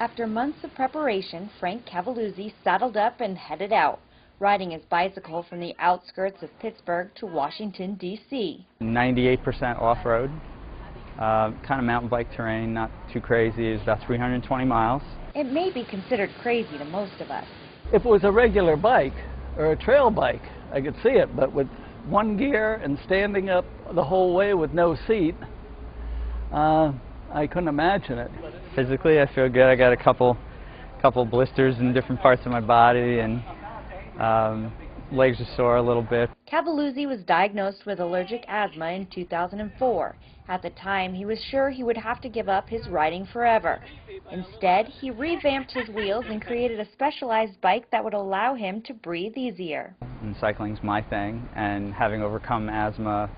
After months of preparation, Frank Cavaluzzi saddled up and headed out, riding his bicycle from the outskirts of Pittsburgh to Washington, D.C. 98% off-road, kind of mountain bike terrain, not too crazy. It's about 320 miles. It may be considered crazy to most of us. If it was a regular bike or a trail bike, I could see it, but with one gear and standing up the whole way with no seat, I couldn't imagine it. Physically, I feel good. I got a couple blisters in different parts of my body, and legs are sore a little bit. Cavaluzzi was diagnosed with allergic asthma in 2004. At the time, he was sure he would have to give up his riding forever. Instead, he revamped his wheels and created a specialized bike that would allow him to breathe easier. And cycling's my thing, and having overcome asthma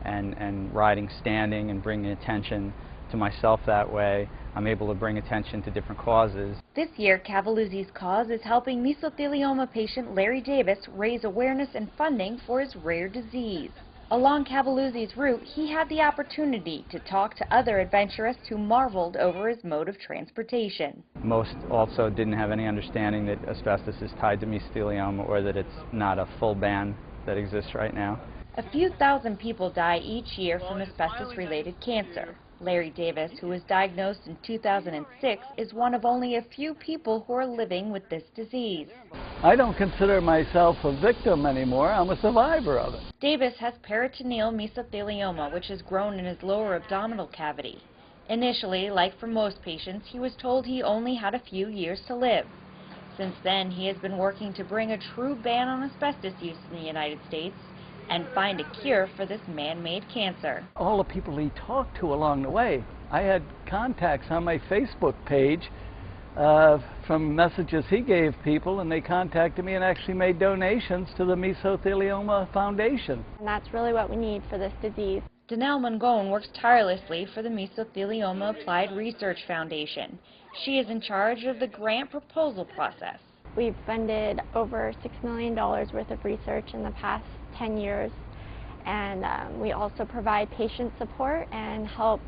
and riding standing and bringing attention to myself that way, I'm able to bring attention to different causes. This year, Cavaluzzi's cause is helping mesothelioma patient Larry Davis raise awareness and funding for his rare disease. Along Cavaluzzi's route, he had the opportunity to talk to other adventurists who marveled over his mode of transportation. Most also didn't have any understanding that asbestos is tied to mesothelioma, or that it's not a full ban that exists right now. A few thousand people die each year from asbestos-related cancer. Larry Davis, who was diagnosed in 2006, is one of only a few people who are living with this disease. I don't consider myself a victim anymore. I'm a survivor of it. Davis has peritoneal mesothelioma, which has grown in his lower abdominal cavity. Initially, like for most patients, he was told he only had a few years to live. Since then, he has been working to bring a true ban on asbestos use in the United States and find a cure for this man-made cancer. All the people he talked to along the way, I had contacts on my Facebook page from messages he gave people, and they contacted me and actually made donations to the Mesothelioma Foundation. And that's really what we need for this disease. Danelle Mangone works tirelessly for the Mesothelioma Applied Research Foundation. She is in charge of the grant proposal process. We've funded over $6 million worth of research in the past 10 years, and we also provide patient support and help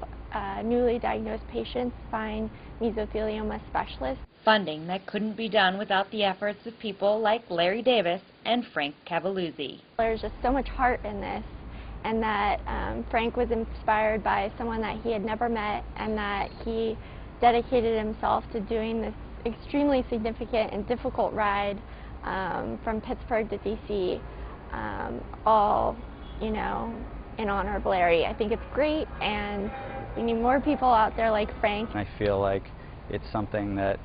newly diagnosed patients find mesothelioma specialists. Funding that couldn't be done without the efforts of people like Larry Davis and Frank Cavaluzzi. There's just so much heart in this, and that Frank was inspired by someone that he had never met, and that he dedicated himself to doing this extremely significant and difficult ride from Pittsburgh to D.C. All, you know, in honor of Larry. I think it's great, and we need more people out there like Frank. I feel like it's something that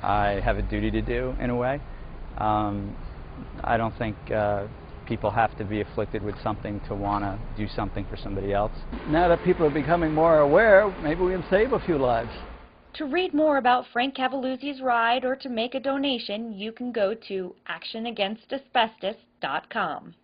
I have a duty to do in a way. I don't think people have to be afflicted with something to want to do something for somebody else. Now that people are becoming more aware, maybe we can save a few lives. To read more about Frank Cavaluzzi's ride or to make a donation, you can go to actionagainst asbestos.com.